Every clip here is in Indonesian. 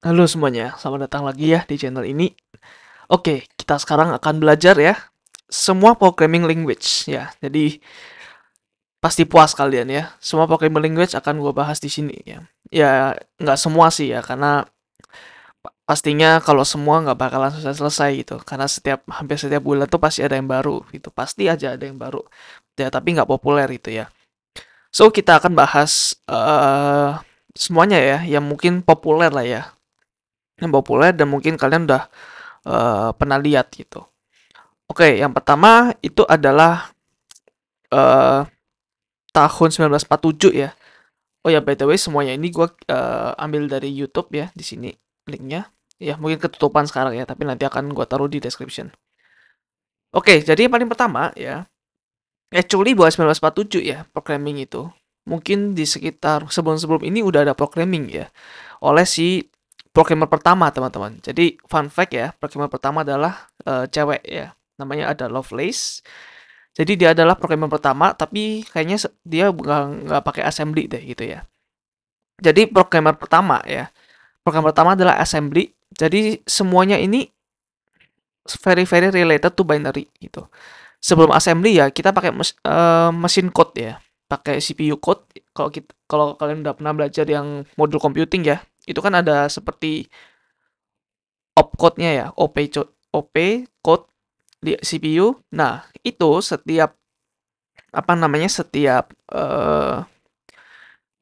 Halo semuanya, selamat datang lagi ya di channel ini. Oke, kita sekarang akan belajar ya semua programming language ya. Jadi pasti puas kalian ya. Semua programming language akan gue bahas di sini ya. Ya nggak semua sih ya, karena pastinya kalau semua nggak bakalan selesai-selesai gitu. Karena hampir setiap bulan tuh pasti ada yang baru gitu. Pasti aja ada yang baru. Ya tapi nggak populer itu ya. So kita akan bahas semuanya ya, yang mungkin populer lah ya. Yang populer dan mungkin kalian udah pernah lihat gitu. Oke, yang pertama itu adalah eh, tahun 1947 ya. Oh ya, by the way, semuanya ini gue ambil dari YouTube ya, di sini linknya. Ya, mungkin ketutupan sekarang ya, tapi nanti akan gue taruh di description. Oke, jadi yang paling pertama ya, actually buat 1947 ya, programming itu. Mungkin di sekitar sebelum-sebelum ini udah ada programming ya, oleh si programmer pertama, teman-teman. Jadi, fun fact ya, programmer pertama adalah cewek ya. Namanya ada Lovelace. Jadi dia adalah programmer pertama, tapi kayaknya dia nggak pakai assembly deh gitu ya. Jadi programmer pertama ya, program pertama adalah assembly. Jadi semuanya ini very very related to binary gitu. Sebelum assembly ya kita pakai mesin code ya, pakai CPU code. Kalau kalian udah pernah belajar yang modul computing ya, itu kan ada seperti opcode-nya ya, OP code di CPU. Nah, itu setiap apa namanya setiap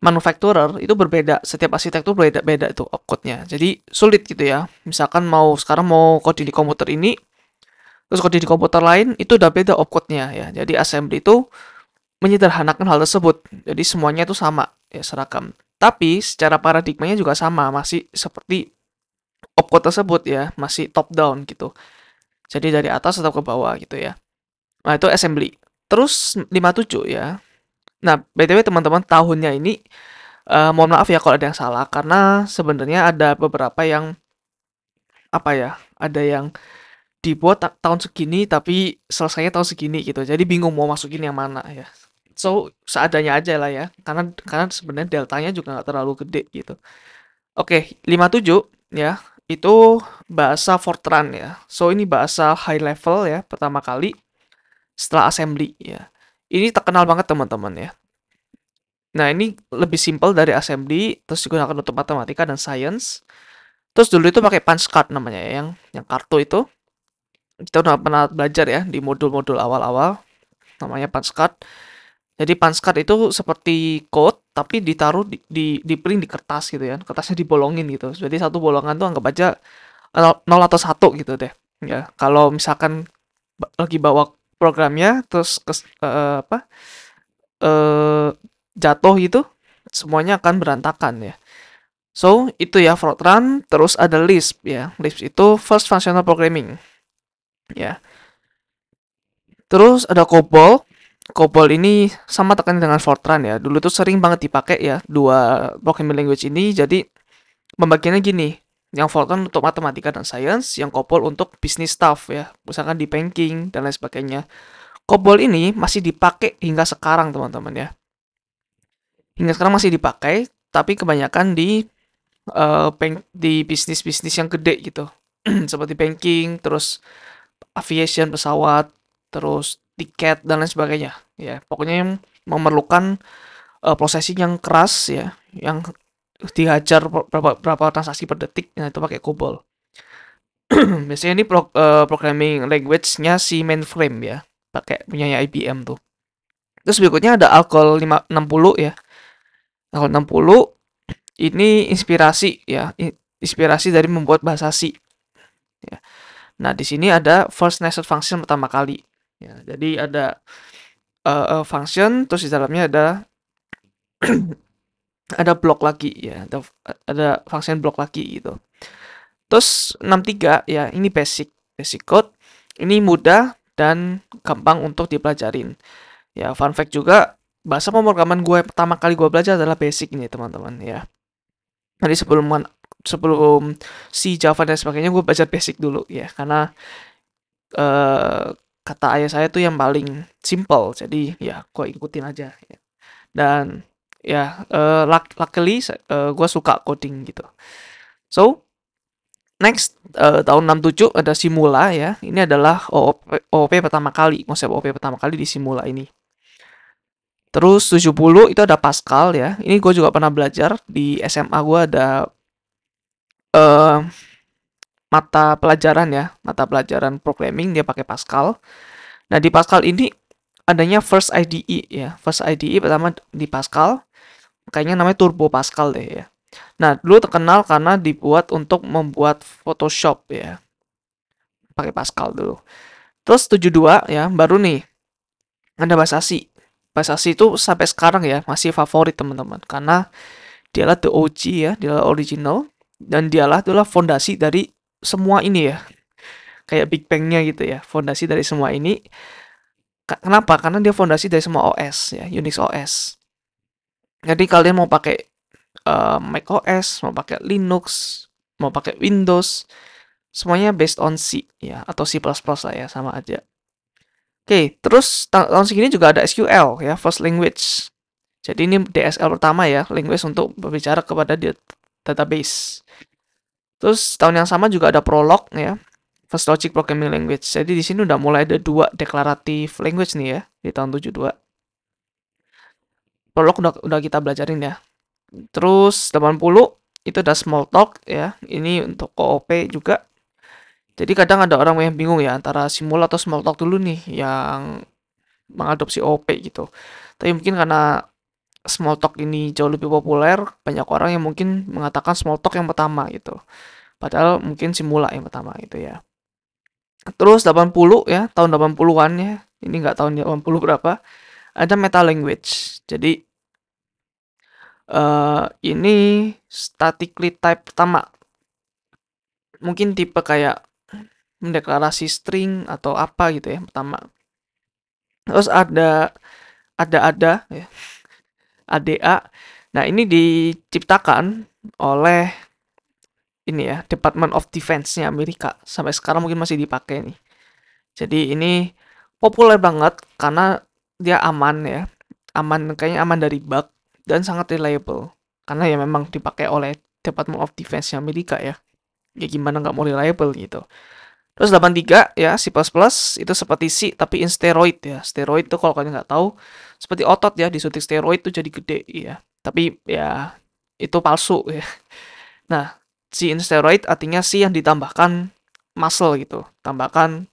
manufacturer itu berbeda, setiap arsitektur beda-beda itu opcode-nya. Jadi sulit gitu ya. Misalkan sekarang mau coding di komputer ini, terus coding di komputer lain itu udah beda opcode-nya ya. Jadi assembly itu menyederhanakan hal tersebut. Jadi semuanya itu sama ya, seragam. Tapi secara paradigmanya juga sama, masih seperti opcode tersebut ya, masih top down gitu. Jadi dari atas atau ke bawah gitu ya. Nah, itu assembly. Terus 57 ya. Nah, BTW teman-teman, tahunnya ini mohon maaf ya kalau ada yang salah, karena sebenarnya ada beberapa yang apa ya, ada yang dibuat tahun segini tapi selesainya tahun segini gitu. Jadi bingung mau masukin yang mana ya. So seadanya aja lah ya, karena sebenarnya deltanya juga nggak terlalu gede gitu. Oke, 57 ya, itu bahasa Fortran ya. So ini bahasa high level ya, pertama kali setelah assembly ya. Ini terkenal banget teman-teman ya. Nah, ini lebih simpel dari assembly, terus digunakan untuk matematika dan science. Terus dulu itu pakai punch card namanya ya, yang kartu itu. Kita udah pernah belajar ya di modul-modul awal-awal, namanya punch card. Jadi punch card itu seperti code tapi ditaruh di print di kertas gitu ya. Kertasnya dibolongin gitu. Jadi satu bolongan tuh anggap aja 0 atau 1 gitu deh. Ya, kalau misalkan lagi bawa programnya terus apa? eh jatuh gitu, semuanya akan berantakan ya. So, itu ya Fortran, terus ada Lisp ya. Lisp itu First Functional Programming ya. Terus ada COBOL. COBOL ini sama tekan dengan Fortran ya. Dulu tuh sering banget dipakai ya dua programming language ini. Jadi pembagiannya gini. Yang Fortran untuk matematika dan science, yang COBOL untuk business stuff ya. Misalkan di banking dan lain sebagainya. COBOL ini masih dipakai hingga sekarang teman-teman ya. Hingga sekarang masih dipakai, tapi kebanyakan di bisnis-bisnis yang gede gitu. Seperti banking, terus aviation pesawat, terus tiket dan lain sebagainya. Ya, pokoknya yang memerlukan processing yang keras ya, yang dihajar berapa transaksi per detik, nah itu pakai COBOL. Biasanya ini programming language-nya si mainframe ya, pakai punyanya IBM tuh. Terus berikutnya ada Algol 560 ya. Algol 60 ini inspirasi ya, inspirasi dari membuat bahasa C. Ya. Nah, di sini ada first nested function pertama kali. Ya, jadi ada function, terus di dalamnya ada blok lagi ya, ada function blok lagi gitu. Terus 63 ya, ini basic code. Ini mudah dan gampang untuk dipelajarin. Ya, fun fact juga, bahasa pemrograman gue pertama kali gue belajar adalah basic ini teman-teman ya. Jadi sebelum C, Java dan sebagainya gue belajar basic dulu ya, karena eh, kata ayah saya tuh yang paling simple, jadi ya gue ikutin aja ya. Dan ya luckily gue suka coding gitu. So Next, tahun 67 ada Simula ya. Ini adalah OOP pertama kali, konsep OOP pertama kali di Simula ini. Terus 70 itu ada Pascal ya. Ini gue juga pernah belajar di SMA, gue ada eh mata pelajaran ya, mata pelajaran programming dia pakai Pascal. Nah, di Pascal ini adanya First IDE ya. First IDE pertama di Pascal, kayaknya namanya Turbo Pascal deh ya. Nah, dulu terkenal karena dibuat untuk membuat Photoshop ya. Pakai Pascal dulu. Terus 72 ya, baru nih ada bahasa C. Bahasa C itu sampai sekarang ya masih favorit teman-teman karena dialah the OG ya, dialah original dan dialah adalah fondasi dari semua ini ya. Kayak Big Bang-nya gitu ya, fondasi dari semua ini. Kenapa? Karena dia fondasi dari semua OS ya, Unix OS. Jadi kalian mau pakai Mac OS, mau pakai Linux, mau pakai Windows, semuanya based on C ya atau C++ lah ya, sama aja. Oke, terus tahun segini juga ada SQL ya, First Language. Jadi ini DSL pertama ya, language untuk berbicara kepada database. Terus tahun yang sama juga ada Prolog ya, First Logic Programming Language. Jadi di sini udah mulai ada 2 declarative language nih ya di tahun 72. Prolog udah kita belajarin ya. Terus 80 itu ada Smalltalk ya. Ini untuk OOP juga. Jadi kadang ada orang yang bingung ya antara Simula atau Smalltalk dulu nih yang mengadopsi OOP gitu. Tapi mungkin karena Smalltalk ini jauh lebih populer, banyak orang yang mungkin mengatakan Smalltalk yang pertama gitu. Padahal mungkin Simula yang pertama gitu ya. Terus 80 ya, tahun 80-an ya. Ini nggak tahun 80 berapa. Ada meta language. Jadi ini statically type pertama. Mungkin tipe kayak mendeklarasi string atau apa gitu ya pertama. Terus ada ya, ADA. Nah, ini diciptakan oleh ini ya, Department of Defense-nya Amerika. Sampai sekarang mungkin masih dipakai nih. Jadi ini populer banget karena dia aman ya. Aman, kayaknya aman dari bug dan sangat reliable. Karena ya memang dipakai oleh Department of Defense Amerika ya. Ya gimana nggak mau reliable gitu. Terus 83 ya, C++ itu seperti C tapi in steroid ya. Steroid itu kalau kalian nggak tahu seperti otot ya, disuntik steroid itu jadi gede ya. Tapi ya itu palsu ya. Nah, C in steroid artinya C yang ditambahkan muscle gitu, tambahkan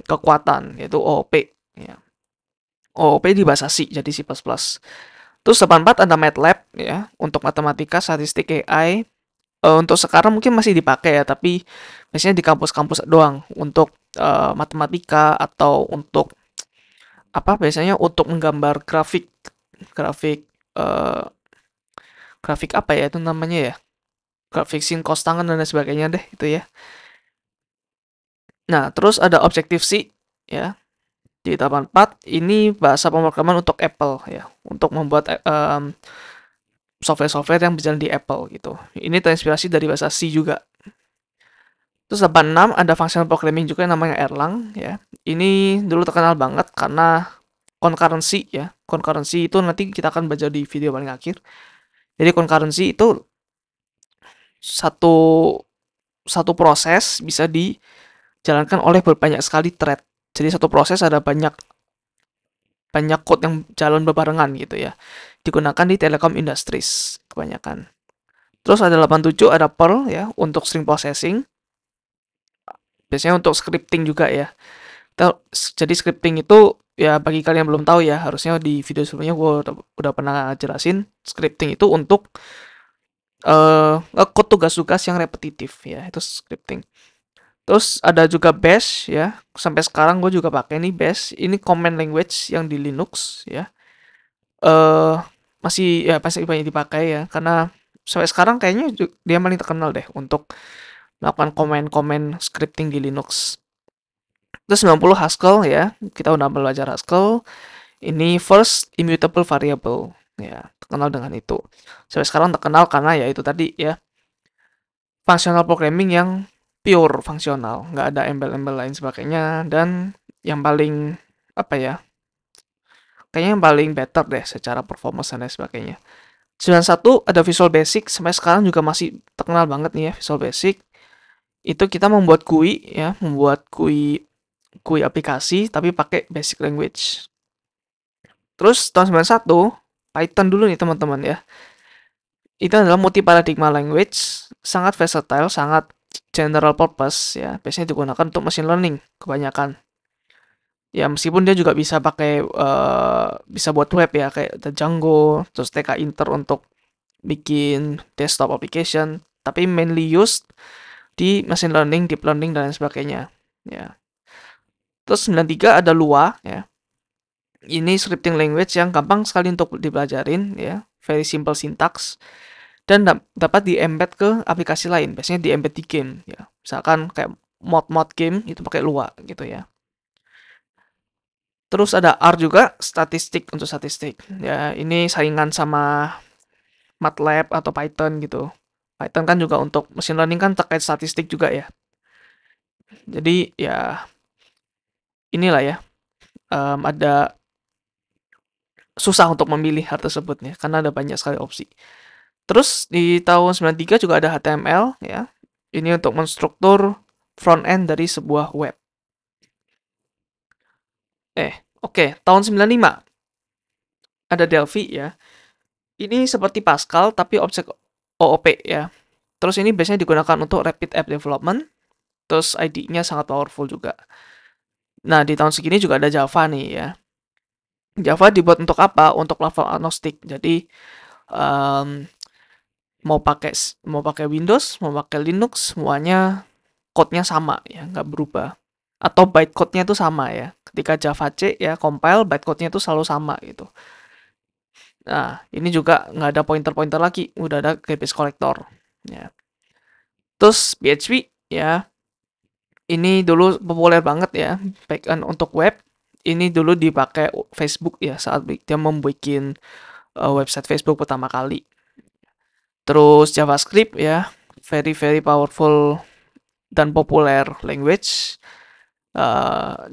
kekuatan yaitu OOP ya. OOP di bahasa C jadi C++. Terus 84 ada MATLAB ya untuk matematika, statistik, AI. Untuk sekarang mungkin masih dipakai ya, tapi biasanya di kampus-kampus doang untuk matematika atau untuk apa biasanya untuk menggambar grafik grafik eh, grafik apa ya itu namanya ya, grafik sin cos tangan dan lain sebagainya deh itu ya. Nah, terus ada Objective-C ya. Di 84 ini bahasa pemrograman untuk Apple ya, untuk membuat software-software yang berjalan di Apple gitu. Ini terinspirasi dari bahasa C juga. Terus 86 ada functional programming juga yang namanya Erlang ya. Ini dulu terkenal banget karena concurrency ya. Concurrency itu nanti kita akan baca di video paling akhir. Jadi concurrency itu satu satu proses bisa dijalankan oleh banyak sekali thread. Jadi satu proses ada banyak banyak code yang jalan berbarengan gitu ya. Digunakan di Telecom Industries kebanyakan. Terus ada 87 ada Perl ya untuk string processing. Biasanya untuk scripting juga ya. Jadi scripting itu ya bagi kalian yang belum tahu ya, harusnya di video sebelumnya gue udah pernah jelasin. Scripting itu untuk ngekode tugas-tugas yang repetitif ya, itu scripting. Terus ada juga Bash ya. Sampai sekarang gue juga pakai nih Bash. Ini command language yang di Linux ya. eh Masih ya pasti banyak dipakai ya karena sampai sekarang kayaknya dia paling terkenal deh untuk melakukan komen-komen scripting di Linux. Terus 90 Haskell ya, kita udah belajar Haskell. Ini first immutable variable ya, terkenal dengan itu. Sampai sekarang terkenal karena ya itu tadi ya, functional programming yang pure fungsional, nggak ada embel-embel lain sebagainya. Dan yang paling apa ya, kayaknya yang paling better deh secara performance dan lain sebagainya. 91 ada Visual Basic, sampai sekarang juga masih terkenal banget nih ya Visual Basic. Itu kita membuat GUI ya, membuat GUI aplikasi tapi pakai basic language. Terus tahun 91 Python dulu nih teman-teman ya. Itu adalah multi paradigma language, sangat versatile, sangat general purpose ya. Biasanya digunakan untuk machine learning kebanyakan. Ya meskipun dia juga bisa pakai bisa buat web ya kayak the Django, terus TK Inter untuk bikin desktop application, tapi mainly used di machine learning, deep learning dan lain sebagainya. Ya. Terus 93 ada Lua ya. Ini scripting language yang gampang sekali untuk dipelajarin ya, very simple syntax dan dapat di-embed ke aplikasi lain. Biasanya di-embed di game ya. Misalkan kayak mod-mod game itu pakai Lua gitu ya. Terus ada R juga, statistik untuk statistik. Ya, ini saingan sama MATLAB atau Python gitu. Python kan juga untuk machine learning kan terkait statistik juga ya. Jadi ya inilah ya, ada susah untuk memilih hal tersebut ya, karena ada banyak sekali opsi. Terus di tahun 93 juga ada HTML ya. Ini untuk menstruktur front end dari sebuah web. Oke, tahun 95 ada Delphi ya. Ini seperti Pascal tapi objek OOP ya. Terus ini biasanya digunakan untuk rapid app development. Terus IDE-nya sangat powerful juga. Nah, di tahun segini juga ada Java nih ya. Java dibuat untuk apa? Untuk platform agnostik. Jadi um, mau pakai Windows, mau pakai Linux, semuanya code-nya sama ya, nggak berubah. Atau bytecode-nya itu sama ya. Ketika Java C ya compile, bytecode-nya itu selalu sama gitu. Nah, ini juga nggak ada pointer-pointer lagi, udah ada garbage collector. Ya. Terus PHP ya, ini dulu populer banget ya, backend untuk web. Ini dulu dipakai Facebook ya saat dia membuat website Facebook pertama kali. Terus JavaScript ya, very very powerful dan populer language.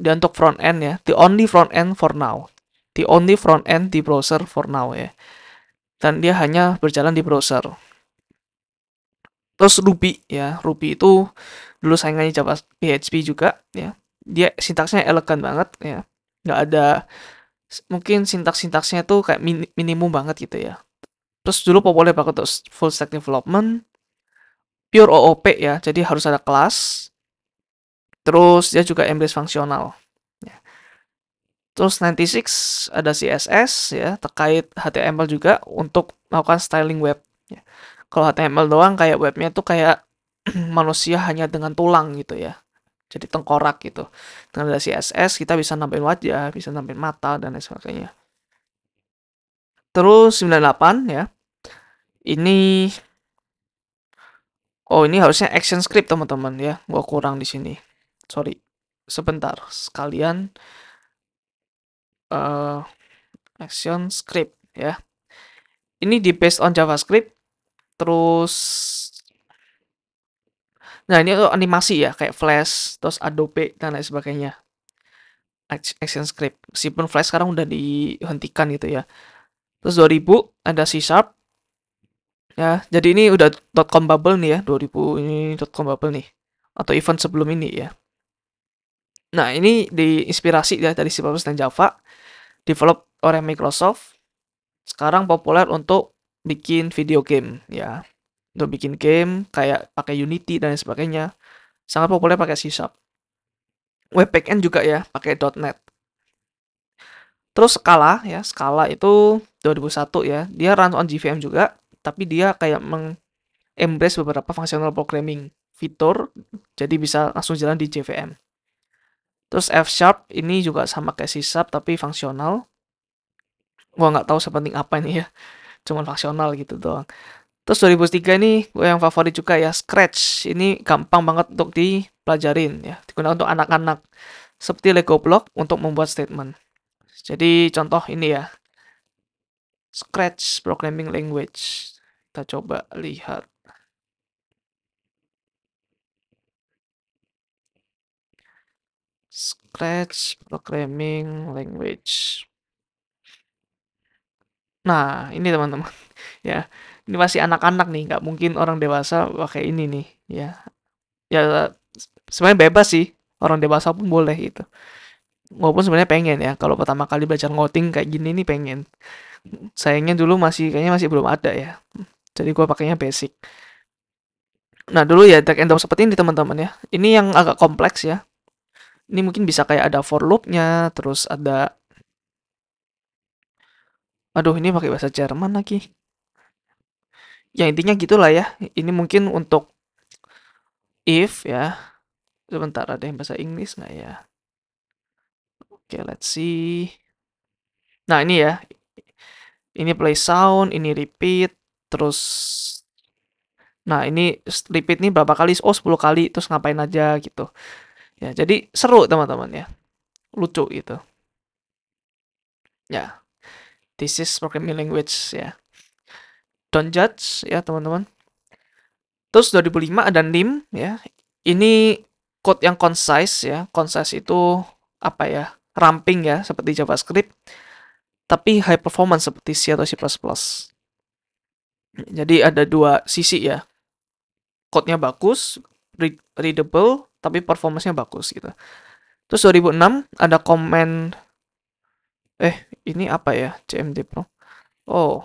Dia untuk front end ya, the only front end for now, the only front end di browser for now ya. Dan dia hanya berjalan di browser. Terus Ruby ya, Ruby itu dulu saingannya Java PHP juga ya. Dia sintaksnya elegan banget ya. Nggak ada mungkin sintaks-sintaksnya tuh kayak minimum banget gitu ya. Terus dulu populer banget untuk full stack development, pure OOP ya. Jadi harus ada kelas. Terus dia juga embrace fungsional. Ya. Terus 96 ada CSS ya, terkait HTML juga untuk melakukan styling web. Ya. Kalau HTML doang kayak webnya tuh kayak manusia hanya dengan tulang gitu ya. Jadi tengkorak gitu. Dengan ada CSS kita bisa nambahin wajah, bisa nambahin mata dan lain sebagainya. Terus 98 ya. Ini ini harusnya action script teman-teman ya. Gua kurang di sini. Sorry. Sebentar. Sekalian uh, action script ya. Ini di based on JavaScript. Terus nah ini tuh animasi ya kayak Flash, terus Adobe dan lain sebagainya. Action script. Meskipun Flash sekarang udah dihentikan gitu ya. Terus 2000 ada C Sharp. Ya, jadi ini udah .com bubble nih ya, 2000 ini .com bubble nih. Atau event sebelum ini ya. Nah, ini diinspirasi ya dari C++ dan Java, develop oleh Microsoft. Sekarang populer untuk bikin video game ya. Untuk bikin game kayak pakai Unity dan lain sebagainya. Sangat populer pakai C Sharp. Web backend juga ya, pakai .NET. Terus Scala ya, Scala itu 2001 ya. Dia run on JVM juga, tapi dia kayak embrace beberapa functional programming fitur, jadi bisa langsung jalan di JVM. Terus F Sharp ini juga sama kayak C Sharp tapi fungsional. Gua nggak tahu sepenting apa ini ya, cuman fungsional gitu doang. Terus 2003 ini gue yang favorit juga ya, Scratch. Ini gampang banget untuk dipelajarin ya, digunakan untuk anak-anak. Seperti Lego Block untuk membuat statement. Jadi contoh ini ya, Scratch Programming Language. Kita coba lihat. Scratch Programming Language. Nah, ini teman-teman. Ya, ini masih anak-anak nih, nggak mungkin orang dewasa pakai ini nih. Ya, Ya sebenarnya bebas sih, orang dewasa pun boleh gitu. Walaupun sebenarnya pengen ya, kalau pertama kali belajar ngoding kayak gini nih pengen. Sayangnya dulu kayaknya masih belum ada ya. Jadi gua pakainya basic. Nah dulu ya drag and drop seperti ini teman-teman ya. Ini yang agak kompleks ya. Ini mungkin bisa kayak ada for loop-nya, terus ada, aduh ini pakai bahasa Jerman lagi. Ya intinya gitulah ya. Ini mungkin untuk if ya. Sebentar, ada yang bahasa Inggris nggak ya? Oke, let's see. Nah ini ya. Ini play sound, ini repeat, terus nah ini repeat nih berapa kali? Oh 10 kali, terus ngapain aja gitu. Ya, jadi seru teman-teman ya. Lucu gitu. Ya, this is programming language ya. Don't judge ya teman-teman. Terus 2005 ada NIM ya. Ini code yang concise ya. Concise itu apa ya? Ramping ya seperti JavaScript, tapi high performance seperti C atau C++. Jadi ada dua sisi ya. Code-nya bagus, readable, tapi performance-nya bagus gitu. Terus 2006 ada comment ini apa ya? CMD Pro. Oh,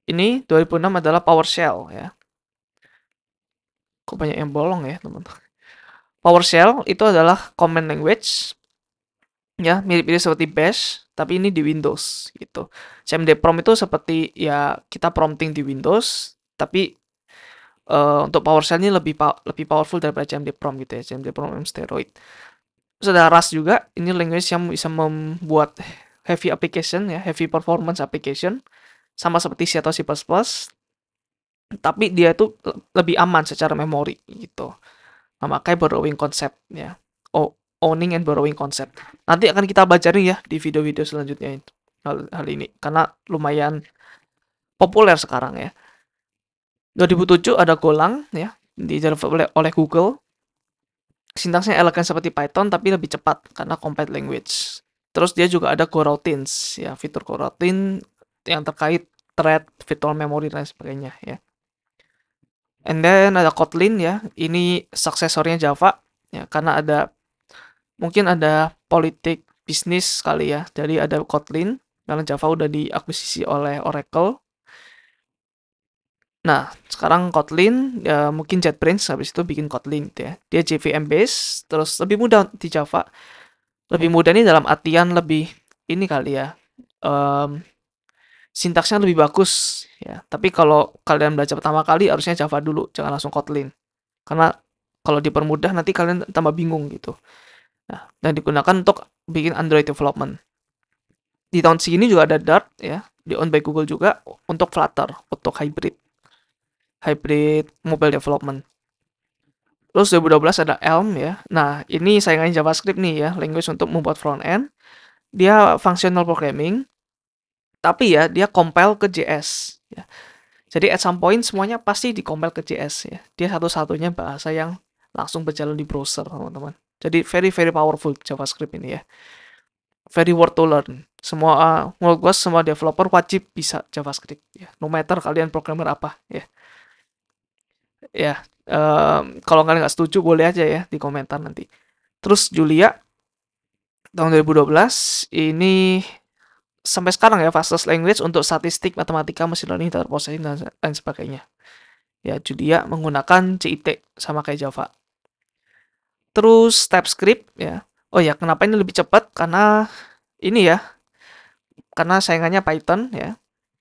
ini 2006 adalah PowerShell ya. Kok banyak yang bolong ya, teman-teman. PowerShell itu adalah command language ya, mirip-mirip seperti Bash, tapi ini di Windows gitu. CMD prompt itu seperti ya kita prompting di Windows, tapi untuk PowerShell ini lebih powerful daripada CMD prompt gitu ya, CMD prompt on steroid. Terus ada Rust juga, ini language yang bisa membuat heavy application ya, heavy performance application, sama seperti C atau C++, tapi dia itu lebih aman secara memori gitu. Nah, makanya borrowing concept ya. Oh, owning and borrowing concept. Nanti akan kita belajarin ya di video-video selanjutnya hal ini karena lumayan populer sekarang ya. 2007 ada Golang ya, di-develop oleh Google. Sintaksnya elegan seperti Python tapi lebih cepat karena compact language. Terus dia juga ada coroutines ya, fitur coroutine yang terkait thread, virtual memory dan sebagainya ya. And then ada Kotlin ya, ini suksesornya Java ya, karena mungkin ada politik bisnis kali ya. Jadi ada Kotlin karena Java udah diakuisisi oleh Oracle. Nah, sekarang Kotlin ya mungkin JetBrains habis itu bikin Kotlin gitu ya. Dia JVM based, terus lebih mudah di Java. Lebih mudah ini dalam artian lebih ini kali ya. Sintaksnya lebih bagus ya. Tapi kalau kalian belajar pertama kali harusnya Java dulu, jangan langsung Kotlin. Karena kalau dipermudah nanti kalian tambah bingung gitu. Nah, dan digunakan untuk bikin Android development. Di tahun segini juga ada Dart ya, di own by Google juga untuk Flutter, untuk hybrid mobile development. Terus 2012 ada Elm ya. Nah, ini saingannya JavaScript nih ya, language untuk membuat front end. Dia functional programming, tapi ya dia compile ke JS ya. Jadi at some point semuanya pasti di-compile ke JS ya. Dia satu-satunya bahasa yang langsung berjalan di browser, teman-teman. Jadi very very powerful JavaScript ini ya. Very worth to learn. Menurut gue semua developer wajib bisa JavaScript ya. No matter kalian programmer apa ya. Ya, kalau kalian nggak setuju boleh aja ya di komentar nanti. Terus Julia tahun 2012 ini sampai sekarang ya fastest language untuk statistik, matematika, machine learning, data processing dan lain sebagainya. Ya, Julia menggunakan CIT sama kayak Java. Terus TypeScript ya. Oh ya, kenapa ini lebih cepat? Karena ini ya. Karena saingannya Python ya.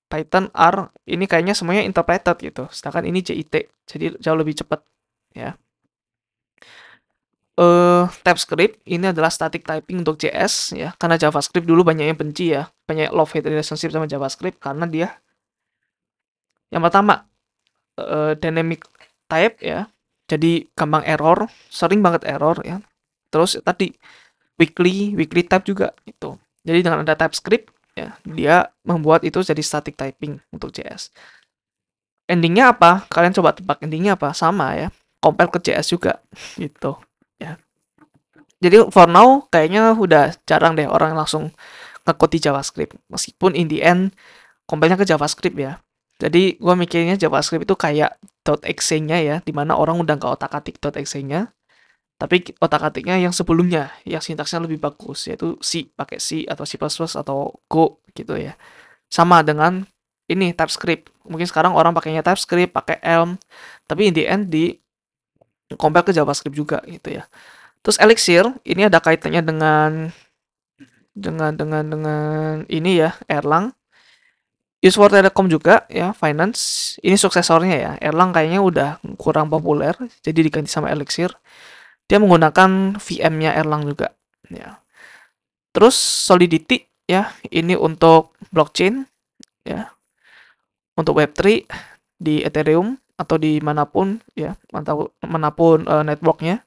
Python R ini kayaknya semuanya interpreted gitu. Sedangkan ini JIT. Jadi jauh lebih cepat ya. TypeScript ini adalah static typing untuk JS ya. Karena JavaScript dulu banyak yang benci ya. Banyak love hate relationship sama JavaScript karena dia yang pertama dynamic type ya. Jadi gampang error, sering banget error ya. Terus tadi weekly type juga itu. Jadi dengan ada TypeScript ya, dia membuat itu jadi static typing untuk JS. Endingnya apa? Kalian coba tebak endingnya apa? Sama ya, compile ke JS juga gitu ya. Jadi for now kayaknya udah jarang deh orang langsung nge-code di JavaScript. Meskipun in the end compile-nya ke JavaScript ya. Jadi gue mikirnya JavaScript itu kayak .exe-nya ya, dimana orang udah nggak otak-atik .exe-nya, tapi otak-atiknya yang sebelumnya, yang sintaksnya lebih bagus, yaitu C, pakai C atau C++ atau Go gitu ya. Sama dengan ini TypeScript. Mungkin sekarang orang pakainya TypeScript, pakai Elm, tapi in the end di compare ke JavaScript juga gitu ya. Terus Elixir ini ada kaitannya dengan ini ya, Erlang. Use for Telecom juga ya, finance. Ini suksesornya ya. Erlang kayaknya udah kurang populer, jadi diganti sama Elixir. Dia menggunakan VM-nya Erlang juga ya. Terus Solidity ya, ini untuk blockchain ya, untuk Web3 di Ethereum atau di manapun ya, manapun networknya.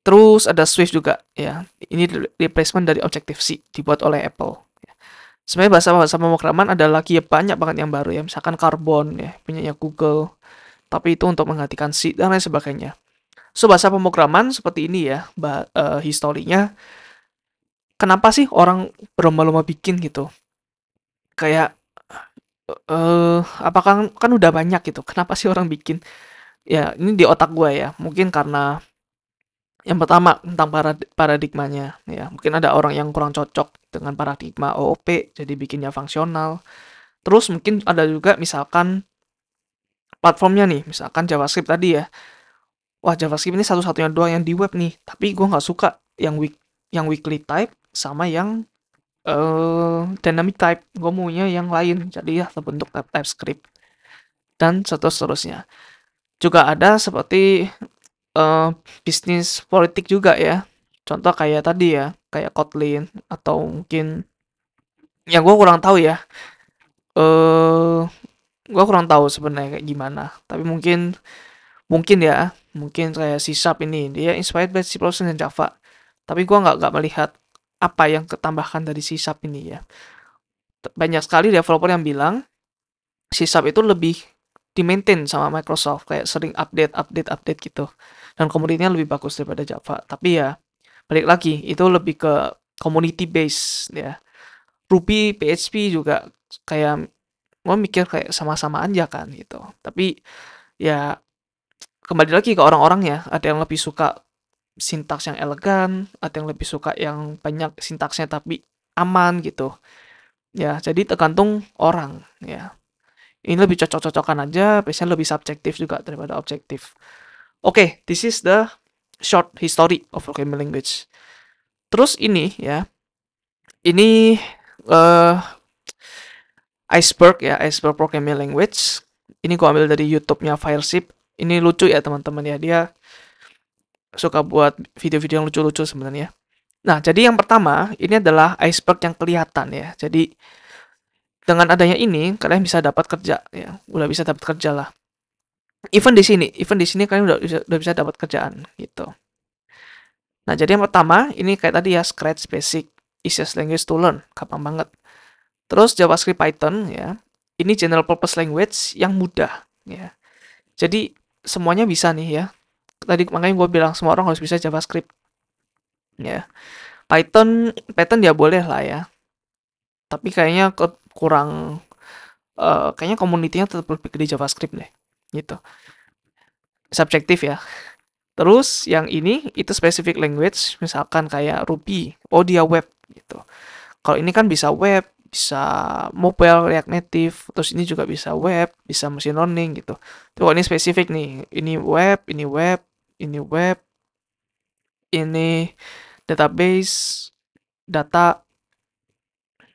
Terus ada Swift juga ya. Ini replacement dari Objective-C dibuat oleh Apple. Sebenarnya bahasa-bahasa pemrograman ada lagi ya, banyak banget yang baru ya. Misalkan Carbon ya, punyanya Google. Tapi itu untuk menggantikan C dan lain sebagainya. So bahasa pemrograman seperti ini ya, historinya. Kenapa sih orang berlomba-lomba bikin gitu? Kayak apakah kan udah banyak gitu. Kenapa sih orang bikin? Ya, ini di otak gue ya. Mungkin karena yang pertama tentang paradigmanya ya. Mungkin ada orang yang kurang cocok dengan paradigma OOP jadi bikinnya fungsional. Terus mungkin ada juga misalkan platformnya nih, misalkan JavaScript tadi ya. Wah, JavaScript ini satu-satunya doang yang di web nih, tapi gue nggak suka yang weekly type sama yang dynamic type. Gue maunya yang lain, jadi ya terbentuk TypeScript dan seterusnya. Juga ada seperti eh, bisnis politik juga ya. Contoh kayak tadi ya, kayak Kotlin atau mungkin yang gue kurang tahu ya. Eh, gue kurang tahu sebenarnya kayak gimana. Tapi mungkin mungkin ya, mungkin kayak C# ini dia inspired by C++ dan Java. Tapi gue nggak melihat apa yang ketambahkan dari C# ini ya. Banyak sekali developer yang bilang C# itu lebih di-maintain sama Microsoft, kayak sering update gitu. Dan komunitasnya lebih bagus daripada Java. Tapi ya, balik lagi, itu lebih ke community base ya. Ruby, PHP juga kayak gue mikir kayak sama-sama aja kan gitu. Tapi ya kembali lagi ke orang-orangnya. Ada yang lebih suka sintaks yang elegan, ada yang lebih suka yang banyak sintaksnya tapi aman gitu. Ya, jadi tergantung orang ya. Ini lebih cocok-cocokan aja, biasanya lebih subjektif juga daripada objektif. Oke, this is the short history of programming language. Terus ini ya, ini uh, iceberg programming language. Ini gua ambil dari YouTube-nya Fireship. Ini lucu ya teman-teman ya, dia suka buat video-video yang lucu-lucu sebenarnya. Nah, jadi yang pertama, ini adalah iceberg yang kelihatan ya. Jadi dengan adanya ini, kalian bisa dapat kerja ya. Udah bisa dapat kerja lah. Even di sini kalian udah bisa dapat kerjaan gitu. Nah, jadi yang pertama, ini kayak tadi ya, Scratch Basic, Easiest Language to Learn, gampang banget. Terus JavaScript Python ya, ini general purpose language yang mudah ya. Jadi semuanya bisa nih ya. Tadi makanya gue bilang semua orang harus bisa JavaScript ya. Python ya boleh lah ya. Tapi kayaknya kurang kayaknya komunitinya tetap lebih gede JavaScript deh. Gitu. Subjektif ya. Terus yang ini itu specific language, misalkan kayak Ruby, oh dia web gitu. Kalau ini kan bisa web, bisa mobile, React Native, terus ini juga bisa web, bisa machine learning gitu. Tuh ini spesifik nih, ini web, ini web, ini web, ini database, data,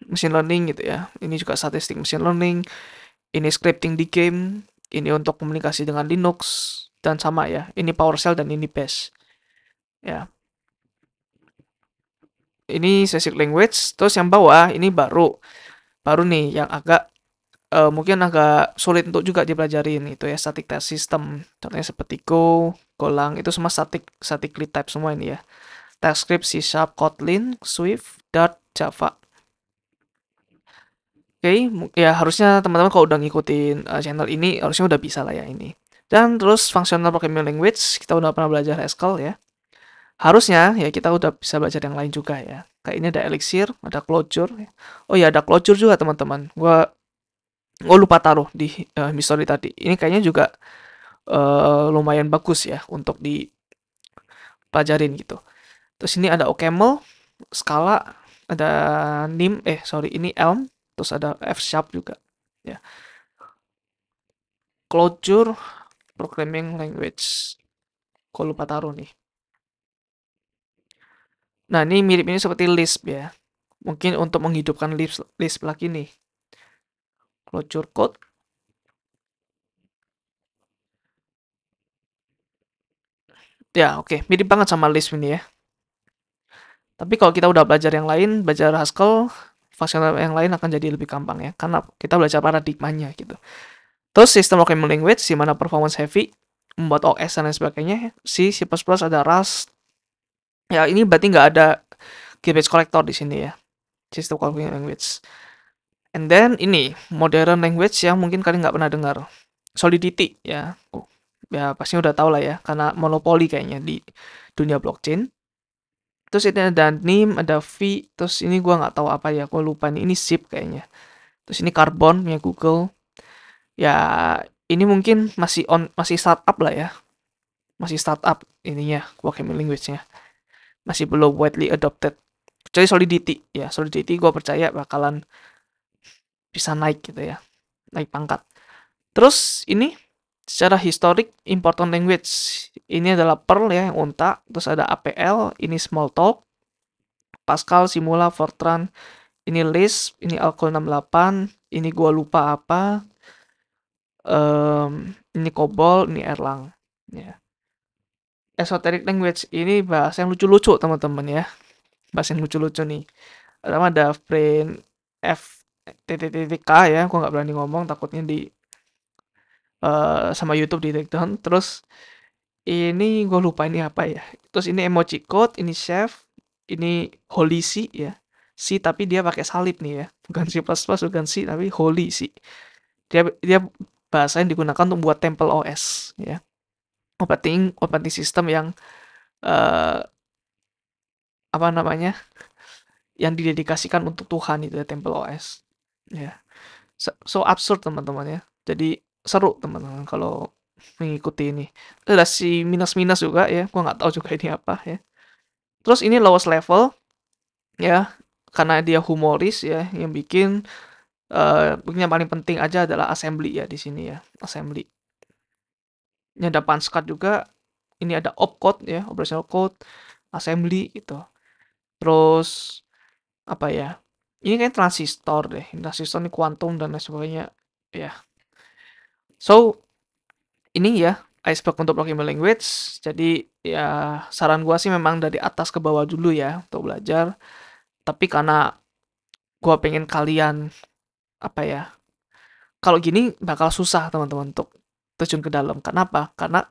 machine learning gitu ya. Ini juga statistik machine learning, ini scripting di game, ini untuk komunikasi dengan Linux, dan sama ya, ini PowerShell dan ini Bash. Ya, ini basic language, terus yang bawah ini baru nih yang agak mungkin agak sulit untuk juga dipelajarin itu ya, static type system. Contohnya seperti Go, Golang, itu semua statically type semua ini ya. TypeScript, C#, Kotlin, Swift, Dart, Java. Oke, ya harusnya teman-teman kalau udah ngikutin channel ini harusnya udah bisa lah ya ini. Dan terus functional programming language, kita udah pernah belajar Haskell ya. Harusnya ya kita udah bisa belajar yang lain juga ya. Kayak ini ada Elixir, ada Clojure. Oh ya ada Clojure juga teman-teman. Gua Oh, lupa taruh di history tadi. Ini kayaknya juga lumayan bagus ya untuk dipelajarin gitu. Terus ini ada OCaml, Scala, ada NIM, sorry ini Elm, terus ada F Sharp juga. Ya, Clojure Programming Language. Kok lupa taruh nih. Nah, ini mirip ini seperti Lisp ya. Mungkin untuk menghidupkan Lisp lagi nih. Clojure Code. Ya, oke. Mirip banget sama Lisp ini ya. Tapi kalau kita udah belajar yang lain, belajar Haskell, fungsional yang lain akan jadi lebih gampang ya. Karena kita belajar paradigmanya gitu. Terus sistem programming language, di mana performance heavy, membuat OS dan lain sebagainya. C++ ada Rust. Ya, ini berarti nggak ada garbage collector di sini ya. Sistem programming language. And then ini modern language yang mungkin kalian nggak pernah dengar. Solidity ya. Ya pasti udah tahu lah ya, karena monopoli kayaknya di dunia blockchain. Terus ini ada NIM, ada V, terus ini gua nggak tahu apa ya, gua lupa nih. Ini SIP kayaknya. Terus ini Carbon punya Google. Ya ini mungkin masih startup lah ya. Masih startup ininya programming language-nya. Masih belum widely adopted. Kecuali Solidity ya, Solidity gua percaya bakalan bisa naik gitu ya. Naik pangkat. Terus ini secara historik important language ini adalah Perl ya yang unta, terus ada APL, ini Smalltalk, Pascal, Simula, Fortran, ini Lisp, ini Algol 68, ini gua lupa apa, ini COBOL, ini Erlang. Ya. Esoteric language ini bahasa yang lucu-lucu teman-teman ya, bahasa yang lucu-lucu nih. Pertama ada Brain F TTTK ya, gua nggak berani ngomong takutnya di sama YouTube di take down. Terus ini gue lupa ini apa ya. Terus ini emoji code, ini chef, ini holy C ya. C tapi dia pakai salib nih ya. Bukan C++, bukan C tapi holy C. Dia bahasa yang digunakan untuk buat Temple OS ya. Operating system yang eh apa namanya? Yang didedikasikan untuk Tuhan itu ya, Temple OS. Ya. So absurd teman-teman ya. Jadi seru teman-teman kalau mengikuti ini. Ada si minus-minus juga ya. Gua nggak tahu juga ini apa ya. Terus ini lowest level ya, karena dia humoris ya, yang bikin mungkin yang paling penting aja adalah assembly ya di sini ya, assembly. Ini ada Panskat juga, ini ada opcode ya, operational code, assembly gitu. Terus apa ya? Ini kayak transistor deh, transistor ini kuantum dan lain sebagainya ya. So ini ya iceberg untuk programming language. Jadi ya saran gua sih memang dari atas ke bawah dulu ya untuk belajar. Tapi karena gua pengen kalian apa ya, kalau gini bakal susah teman-teman untuk terjun ke dalam. Kenapa? Karena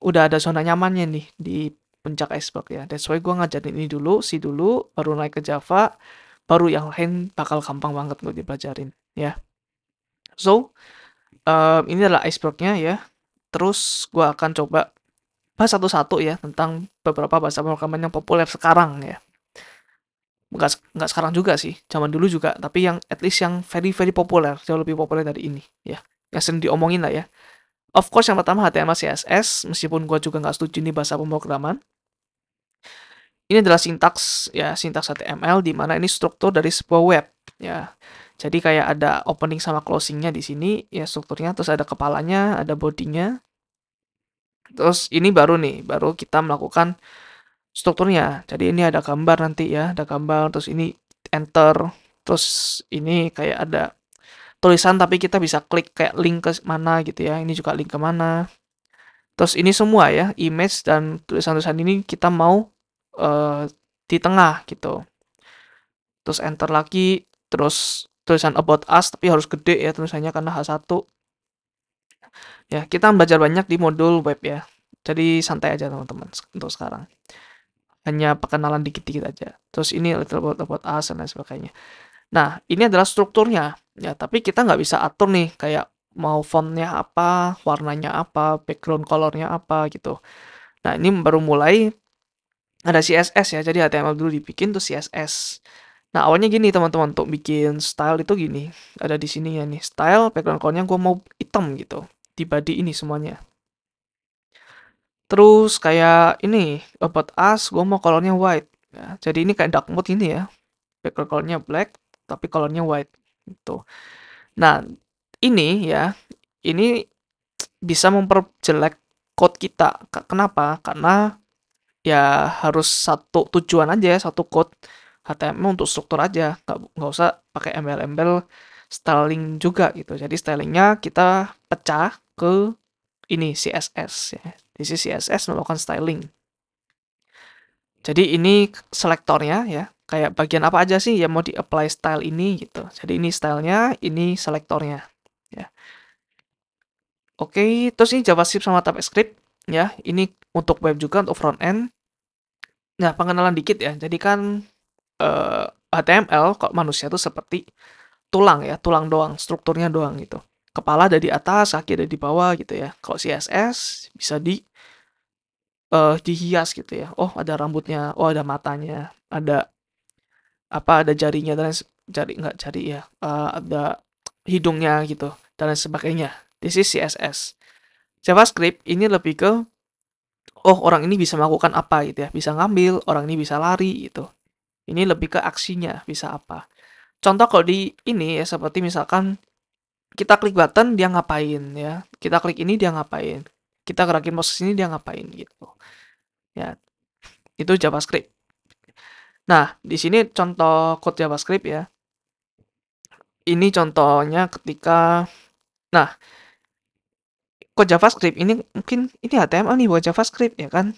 udah ada zona nyamannya nih di puncak iceberg ya. That's why gue ngajarin ini dulu, C dulu, baru naik ke Java, baru yang lain bakal gampang banget gue dipelajarin ya. So, ini adalah icebergnya ya. Terus gue akan coba bahas satu-satu ya tentang beberapa bahasa pemrograman yang populer sekarang ya. Nggak sekarang juga sih, zaman dulu juga, tapi yang at least yang very very populer, jauh lebih populer dari ini ya. Yang sering diomongin lah ya. Of course yang pertama HTML CSS, meskipun gue juga nggak setuju ini bahasa pemrograman. Ini adalah sintaks ya, sintaks HTML di mana ini struktur dari sebuah web ya. Jadi kayak ada opening sama closingnya di sini ya strukturnya, terus ada kepalanya, ada bodinya. Terus ini baru kita melakukan strukturnya. Jadi ini ada gambar nanti ya, ada gambar, terus ini enter, terus ini kayak ada tulisan tapi kita bisa klik kayak link ke mana gitu ya. Ini juga link ke mana. Terus ini semua ya, image dan tulisan-tulisan ini kita mau di tengah gitu. Terus enter lagi, terus tulisan about us tapi harus gede ya tulisannya karena H1. Ya, kita belajar banyak di modul web ya. Jadi santai aja teman-teman untuk sekarang. Hanya perkenalan dikit-dikit aja. Terus ini little about us dan lain sebagainya. Nah, ini adalah strukturnya. Ya, tapi kita nggak bisa atur nih kayak mau fontnya apa, warnanya apa, background colornya apa gitu. Nah, ini baru mulai ada CSS ya. Jadi HTML dulu dibikin tuh CSS. Nah, awalnya gini teman-teman, untuk bikin style itu gini. Ada di sini ya nih, style background colornya gue mau hitam gitu. Di body ini semuanya. Terus kayak ini, about us, gue mau colornya white. Ya, jadi ini kayak dark mode ini ya. Background colornya black, tapi colornya white. Gitu. Nah, ini ya, ini bisa memperjelek code kita. Kenapa? Karena ya harus satu tujuan aja, satu code HTML untuk struktur aja, nggak usah pakai embel-embel styling juga gitu. Jadi stylingnya kita pecah ke ini CSS ya. Di sini CSS melakukan styling. Jadi ini selektornya ya, kayak bagian apa aja sih yang mau di-apply style ini gitu. Jadi ini stylenya, ini selektornya ya. Oke, terus ini JavaScript sama TypeScript ya. Ini untuk web juga, untuk front end. Nah, pengenalan dikit ya. Jadi kan HTML kok manusia tuh seperti tulang ya, tulang doang, strukturnya doang gitu. Kepala ada di atas, kaki ada di bawah gitu ya. Kalau CSS bisa dihias gitu ya. Oh, ada rambutnya, oh ada matanya, ada apa, ada jarinya dan jari nggak jari ya, ada hidungnya gitu dan lain sebagainya. This is CSS. JavaScript ini lebih ke oh orang ini bisa melakukan apa gitu ya, bisa ngambil, orang ini bisa lari gitu. Ini lebih ke aksinya, bisa apa. Contoh kalau di ini ya seperti misalkan kita klik button dia ngapain ya. Kita klik ini dia ngapain. Kita gerakin mouse ini dia ngapain gitu. Ya, itu JavaScript. Nah, di sini contoh code JavaScript ya. Ini contohnya ketika nah, code JavaScript ini mungkin ini HTML nih buat JavaScript ya kan.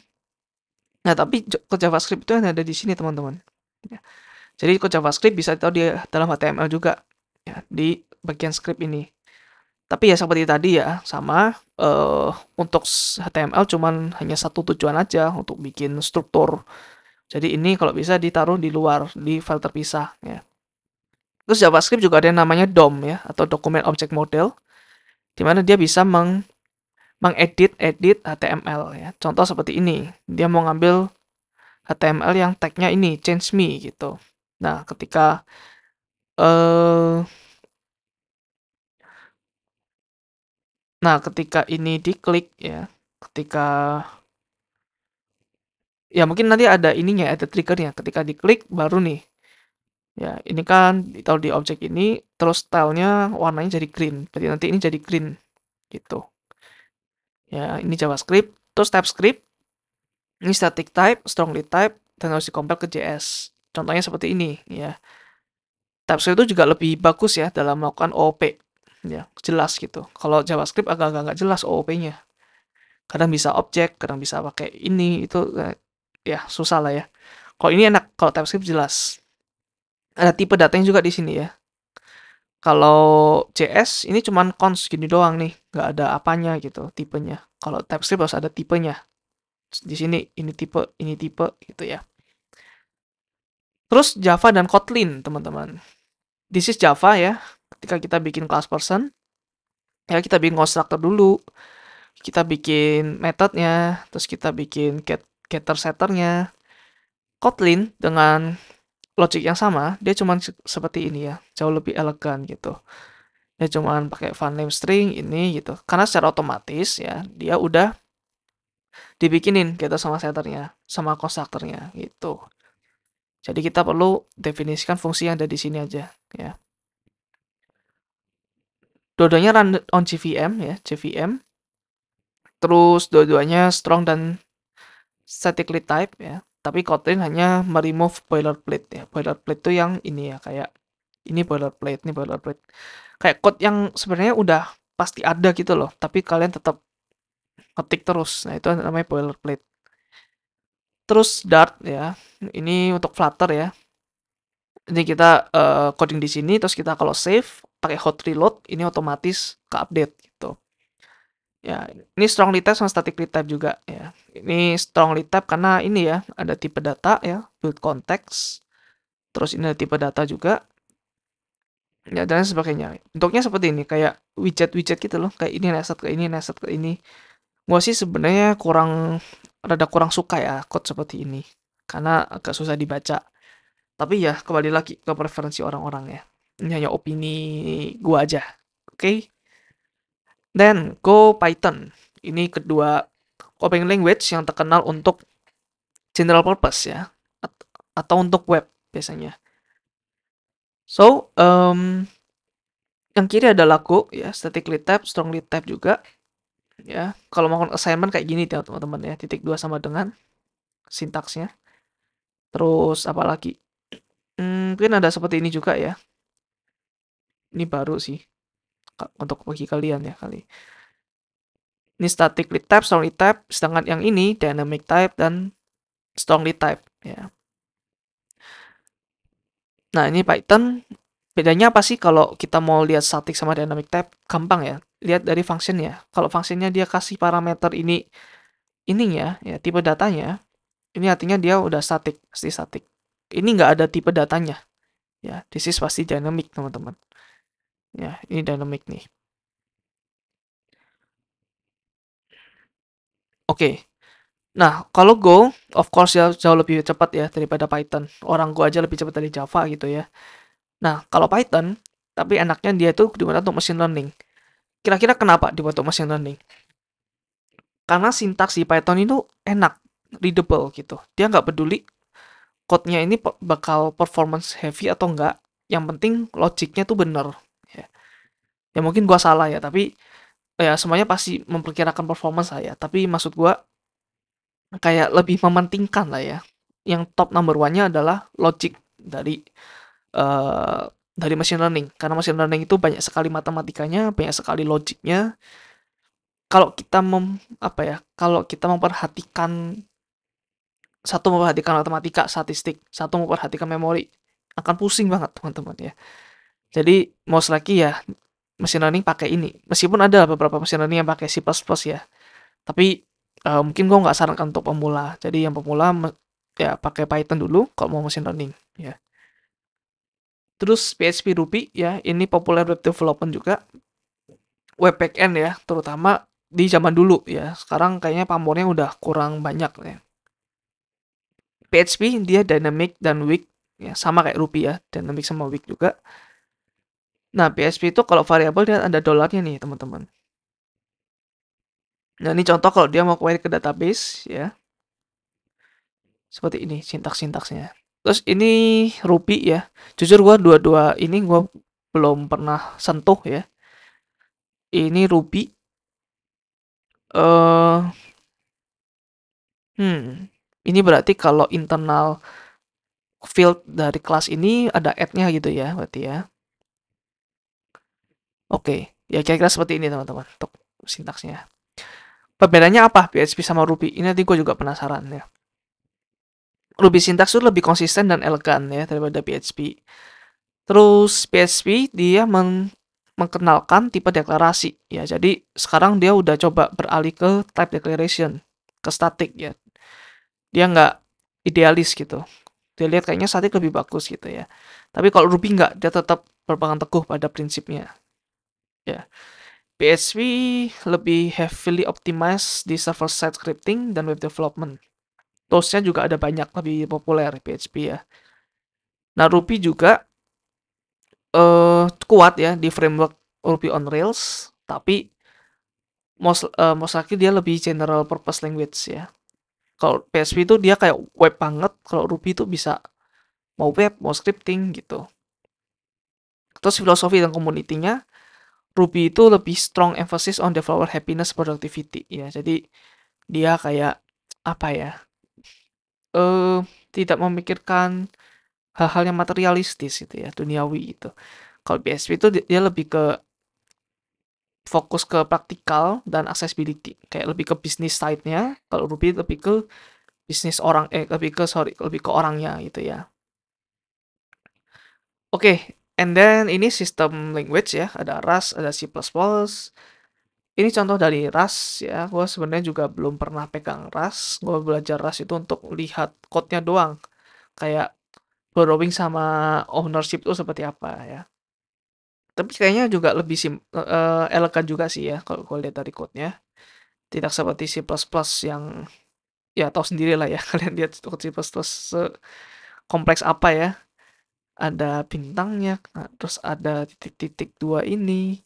Nah, tapi code JavaScript itu yang ada di sini teman-teman. Ya. Jadi code JavaScript bisa tahu di dalam HTML juga ya di bagian script ini. Tapi ya seperti tadi ya, sama untuk HTML cuman hanya satu tujuan aja untuk bikin struktur. Jadi ini kalau bisa ditaruh di luar, di file terpisah ya. Terus JavaScript juga ada yang namanya DOM ya, atau Document Object Model, di mana dia bisa mengedit HTML ya. Contoh seperti ini, dia mau ngambil HTML yang tagnya ini change me gitu. Nah, ketika eh ketika ini diklik ya, ketika ya mungkin nanti ada ininya, ada triggernya. Ketika diklik baru nih. Ya, ini kan ditaruh di objek ini, terus stylenya warnanya jadi green. Berarti nanti ini jadi green gitu. Ya, ini JavaScript, terus TypeScript. Ini static type, strongly type, dan harus dikompil ke JS. Contohnya seperti ini ya. TypeScript itu juga lebih bagus ya dalam melakukan OOP. Ya, jelas gitu. Kalau JavaScript agak-agak nggak jelas OOP-nya. Kadang bisa objek, kadang bisa pakai ini, itu ya susah lah ya. Kalau ini enak, kalau TypeScript jelas. Ada tipe datanya juga di sini ya. Kalau JS ini cuman cons gini doang nih, nggak ada apanya gitu tipenya. Kalau TypeScript harus ada tipenya. Di sini ini tipe gitu ya. Terus Java dan Kotlin, teman-teman. This is Java ya. Ketika kita bikin class person, ya kita bikin constructor dulu. Kita bikin methodnya, terus kita bikin getter setternya. Kotlin dengan logic yang sama, dia cuma seperti ini ya, jauh lebih elegan gitu. Dia cuma pakai file name string ini gitu. Karena secara otomatis ya, dia udah dibikinin getter sama setternya, sama constructornya gitu. Jadi kita perlu definisikan fungsi yang ada di sini aja ya. Dua-duanya run on JVM ya, JVM. Terus dua-duanya strong dan statically type ya. Tapi Kotlin hanya meremove boilerplate ya. Boilerplate itu yang ini ya, kayak ini boilerplate, ini boilerplate. Kayak code yang sebenarnya udah pasti ada gitu loh, tapi kalian tetap ngetik terus. Nah, itu namanya boilerplate. Terus Dart ya. Ini untuk Flutter ya. Ini kita coding di sini, terus kita kalau save pakai hot reload, ini otomatis ke update gitu. Ya, ini strongly type sama statically type juga ya. Ini strongly type karena ini ya, ada tipe data ya, build context. Terus ini ada tipe data juga. Ya, dan sebagainya. Bentuknya seperti ini, kayak widget-widget gitu loh. Kayak ini nested ke ini, nested ke ini. Gua sih sebenarnya rada kurang suka ya code seperti ini. Karena agak susah dibaca. Tapi ya kembali lagi ke preferensi orang-orang ya. Ini hanya opini gua aja. Oke. Then Go Python. Ini kedua coding language yang terkenal untuk general purpose ya. Atau untuk web biasanya. So, yang kiri adalah Go ya, statically type, strongly type juga ya. Kalau mau assignment kayak gini ya teman-teman ya, titik 2 sama dengan sintaksnya. Terus apa lagi? Mungkin ada seperti ini juga ya. Ini baru sih untuk bagi kalian ya kali. Ini statically type, strongly type, sedangkan yang ini dynamic type dan strongly type ya. Nah, ini Python bedanya apa sih kalau kita mau lihat static sama dynamic type? Gampang ya. Lihat dari functionnya. Kalau functionnya dia kasih parameter ini ya tipe datanya, ini artinya dia udah static, pasti static. Ini nggak ada tipe datanya. Ya, this is pasti dynamic, teman-teman. Ya, ini dynamic nih. Oke. Nah, kalau Go, of course ya jauh lebih cepat ya daripada Python. Orang Go aja lebih cepat dari Java gitu ya. Nah, kalau Python, tapi enaknya dia itu dibuat untuk machine learning. Kira-kira kenapa dibuat untuk machine learning? Karena sintaks di Python itu enak, readable gitu. Dia nggak peduli code-nya ini bakal performance heavy atau enggak. Yang penting logiknya tuh bener. Ya. Ya mungkin gua salah ya, tapi ya semuanya pasti memperkirakan performance saya. Tapi maksud gua kayak lebih mementingkan lah ya. Yang top number one-nya adalah logic dari machine learning. Karena machine learning itu banyak sekali matematikanya, banyak sekali logiknya. Kalau kita kalau kita memperhatikan satu memperhatikan matematika, statistik, satu memperhatikan memori, akan pusing banget teman-teman ya. Jadi most likely ya machine learning pakai ini. Meskipun ada beberapa machine learning yang pakai C++ ya. Tapi mungkin gue nggak sarankan untuk pemula. Jadi yang pemula ya pakai Python dulu kalau mau machine learning ya. Terus PHP Ruby ya, ini populer web development juga. Web backend ya, terutama di zaman dulu ya. Sekarang kayaknya pamornya udah kurang banyak ya. PHP dia dynamic dan weak ya, sama kayak Ruby ya, dynamic sama weak juga. Nah, PHP itu kalau variabel dia ada dolarnya nih, teman-teman. Nah, ini contoh kalau dia mau query ke database ya. Seperti ini sintaks-sintaksnya. Terus ini Ruby ya. Jujur gua dua-dua ini gua belum pernah sentuh ya. Ini Ruby eh ini berarti kalau internal field dari kelas ini ada add-nya gitu ya, berarti ya. Oke, ya kira-kira seperti ini teman-teman untuk sintaksnya. Perbedaannya apa PHP sama Ruby? Ini nanti gue juga penasaran ya. Ruby sintaks itu lebih konsisten dan elegan ya daripada PHP. Terus PHP dia mengenalkan tipe deklarasi ya. Jadi sekarang dia udah coba beralih ke type declaration, ke static ya. Dia nggak idealis gitu. Dia lihat kayaknya static lebih bagus gitu ya. Tapi kalau Ruby nggak, dia tetap berpegang teguh pada prinsipnya. Ya. PHP lebih heavily optimized di server-side scripting dan web development. Toolsnya juga ada banyak, lebih populer PHP ya. Nah, Ruby juga kuat ya di framework Ruby on Rails, tapi most likely dia lebih general purpose language ya. Kalau PHP itu dia kayak web banget, kalau Ruby itu bisa mau web, mau scripting gitu. Terus filosofi dan community-nya, Ruby itu lebih strong emphasis on developer happiness productivity ya. Jadi dia kayak apa ya? eh Tidak memikirkan hal-hal yang materialistis gitu ya, duniawi itu. Kalau PHP itu dia lebih ke fokus ke praktikal dan accessibility, kayak lebih ke bisnis side-nya. Kalau Ruby lebih ke bisnis orang lebih ke orangnya gitu ya. Oke, and then ini sistem language ya, ada Rust, ada C++. Ini contoh dari Rust ya. Gue sebenarnya juga belum pernah pegang Rust. Gue belajar Rust itu untuk lihat code-nya doang. Kayak borrowing sama ownership itu seperti apa ya. Tapi kayaknya juga lebih elegan juga sih ya kalau gue lihat dari code-nya. Tidak seperti C++ yang ya tahu sendiri lah ya kalian lihat code C++ kompleks apa ya. ada bintangnya, nah, terus ada titik-titik dua ini,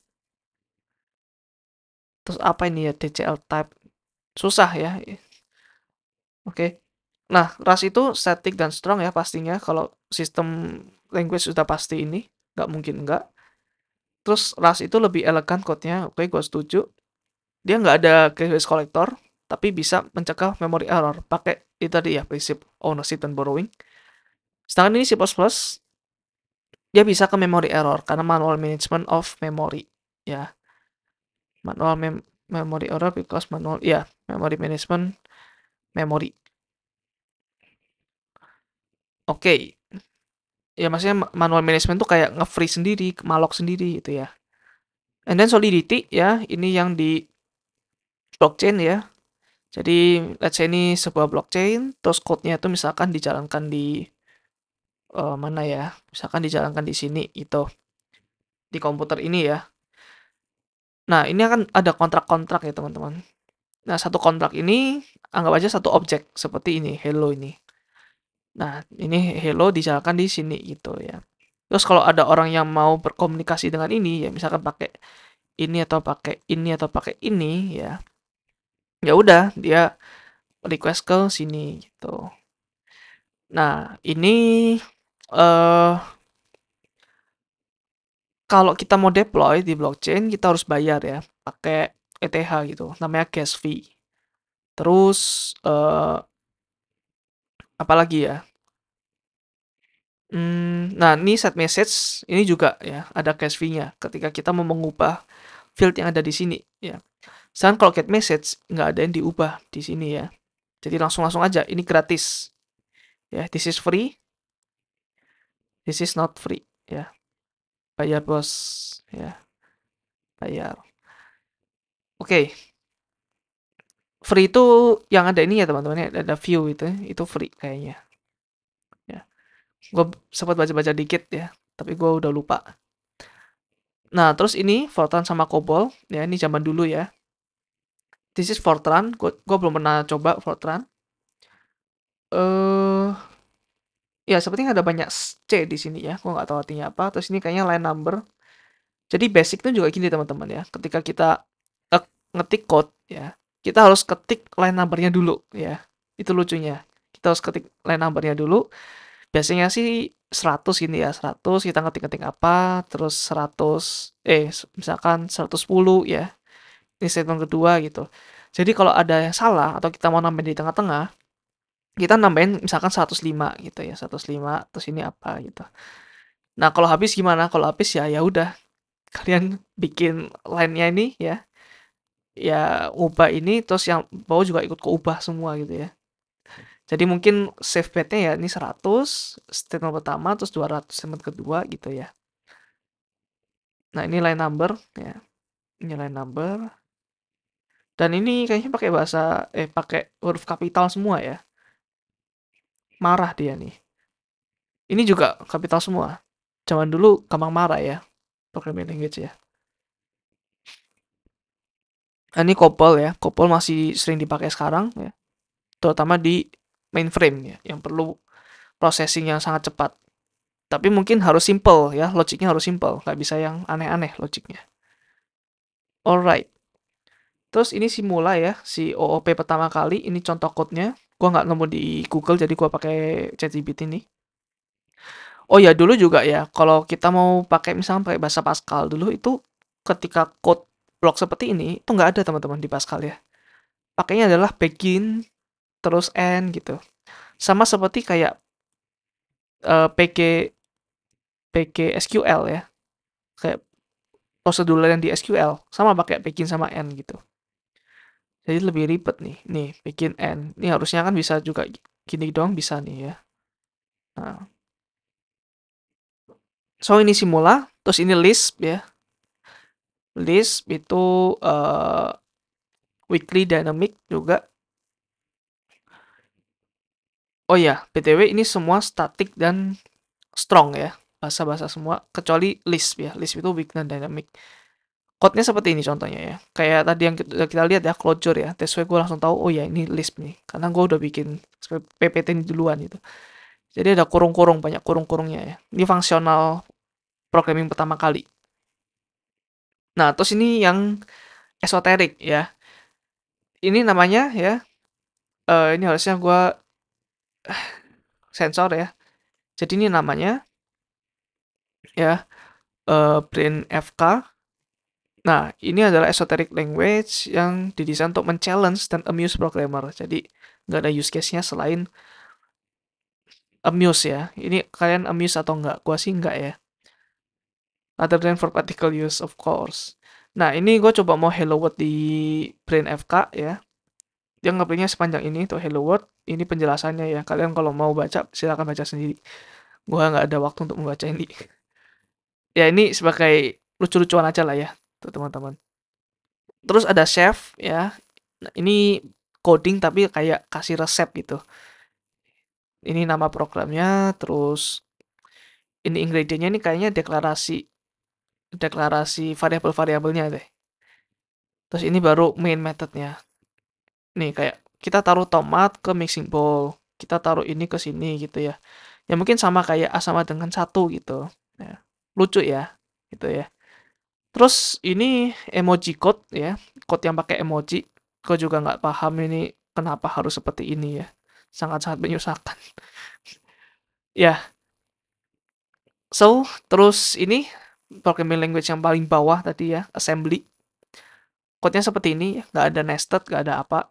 terus apa ini ya, DCL type, susah ya. Oke. Nah, Rust itu static dan strong ya pastinya. Kalau sistem language sudah pasti ini, nggak mungkin nggak. Terus Rust itu lebih elegan code-nya, oke, gue setuju. Dia nggak ada keyword collector, tapi bisa mencegah memory error. Pakai itu tadi ya, prinsip ownership dan borrowing. Sedangkan ini C++, dia bisa ke memory error, karena manual management of memory. Ya, manual memory error because manual, ya, memory management memory. Oke, ya maksudnya manual management tuh kayak nge-free sendiri, malok sendiri gitu ya. And then solidity ya, ini yang di blockchain ya. Jadi let's say ini sebuah blockchain, terus code-nya itu misalkan dijalankan di mana ya? Misalkan dijalankan di sini itu di komputer ini ya. Nah, ini akan ada kontrak-kontrak ya, teman-teman. Nah, satu kontrak ini anggap aja satu objek seperti ini, hello ini. Nah, ini hello dijalankan di sini gitu ya. Terus kalau ada orang yang mau berkomunikasi dengan ini ya, misalkan pakai ini atau pakai ini atau pakai ini ya. Ya udah, dia request ke sini gitu. Nah, ini eh kalau kita mau deploy di blockchain kita harus bayar ya, pakai ETH gitu, namanya gas fee. Terus apalagi ya? Nah, ini set message ini juga ya ada gas fee-nya ketika kita mau mengubah field yang ada di sini ya. Sedangkan kalau get message nggak ada yang diubah di sini ya. Jadi langsung aja, ini gratis. Ya, this is free, this is not free ya. Bayar bos ya, bayar. Oke, free itu yang ada ini ya teman-teman ya, ada view itu free kayaknya. Ya, gue sempat baca-baca dikit ya, tapi gue udah lupa. Nah, terus ini Fortran sama COBOL ya, ini zaman dulu ya. This is Fortran, gue belum pernah coba Fortran. Eh, ya sepertinya ada banyak C di sini ya, gue nggak tahu artinya apa. Terus ini kayaknya line number. Jadi basic itu juga gini teman-teman ya. Ketika kita ngetik code ya, kita harus ketik line numbernya dulu ya. Itu lucunya. Kita harus ketik line numbernya dulu. Biasanya sih 100 gini ya, 100 kita ngetik-ngetik apa, terus 100 misalkan 110 ya. Ini statement kedua gitu. Jadi kalau ada yang salah atau kita mau nambahin di tengah-tengah, kita nambahin misalkan 105 gitu ya, 105 terus ini apa gitu. Nah, kalau habis gimana? Kalau habis ya ya udah kalian bikin line-nya ini ya, ya ubah ini terus yang bawah juga ikut keubah semua gitu ya. Jadi mungkin save bet-nya ya ini 100 statement pertama terus 200 statement kedua gitu ya. Nah, ini line number ya. Ini line number. Dan ini kayaknya pakai pakai huruf kapital semua ya. Marah dia nih. Ini juga kapital semua. Zaman dulu gampang marah ya, programming language ya. Nah, ini COBOL ya. COBOL masih sering dipakai sekarang ya. Terutama di mainframe ya, yang perlu processing yang sangat cepat. Tapi mungkin harus simple ya, logiknya harus simple, nggak bisa yang aneh-aneh logiknya. Alright. Terus ini Simula ya, si OOP pertama kali, ini contoh code-nya. Gua nggak nemu di Google, jadi gua pakai ChatGPT ini. Oh ya, dulu juga ya, kalau kita mau pakai misalnya pakai bahasa Pascal dulu itu ketika code blok seperti ini itu nggak ada teman-teman di Pascal ya. Pakainya adalah begin terus end gitu. Sama seperti kayak PG SQL ya. Kayak prosedur yang di SQL sama pakai begin sama end gitu. Jadi lebih ribet nih. Nih, begin end. Ini harusnya kan bisa juga gini doang bisa nih ya. Nah, so ini Simula, terus ini Lisp ya. Lisp itu weekly dynamic juga. Oh ya, BTW ini semua static dan strong ya. Bahasa-bahasa semua kecuali Lisp ya. Lisp itu weak dan dynamic. Code-nya seperti ini contohnya ya. Kayak tadi yang kita lihat ya, closure ya. That's why gue langsung tahu, oh ya ini Lisp nih. Karena gue udah bikin PPT ini duluan gitu. Jadi ada kurung-kurung, banyak kurung-kurungnya ya. Ini fungsional programming pertama kali. Nah, terus ini yang esoterik ya. Ini namanya ya, ini harusnya gua sensor ya. Jadi ini namanya ya, Brain FK. Nah, ini adalah esoteric language yang didesain untuk men-challenge dan amuse programmer. Jadi nggak ada use case-nya selain amuse ya. Ini kalian amuse atau nggak? Gua sih nggak ya. Other than for practical use, of course. Nah, ini gue coba mau hello world di Brain FK ya. Dia nge sepanjang ini tuh hello world. Ini penjelasannya ya. Kalian kalau mau baca silakan baca sendiri. Gua nggak ada waktu untuk membaca ini. Ya ini sebagai lucu-lucuan aja lah ya, tuh teman-teman. Terus ada chef ya. Nah, ini coding tapi kayak kasih resep gitu. Ini nama programnya, terus ini ingredientnya ini kayaknya deklarasi deklarasi variabel-variabelnya deh. Terus ini baru main methodnya. Nih kayak kita taruh tomat ke mixing bowl, kita taruh ini ke sini gitu ya. Ya mungkin sama kayak A sama dengan satu gitu. Ya, lucu ya, gitu ya. Terus ini emoji code ya, code yang pakai emoji. Gue juga nggak paham ini kenapa harus seperti ini ya. Sangat-sangat menyusahkan. Ya, so terus ini programming language yang paling bawah tadi ya, assembly. Code-nya seperti ini, nggak ada nested, nggak ada apa.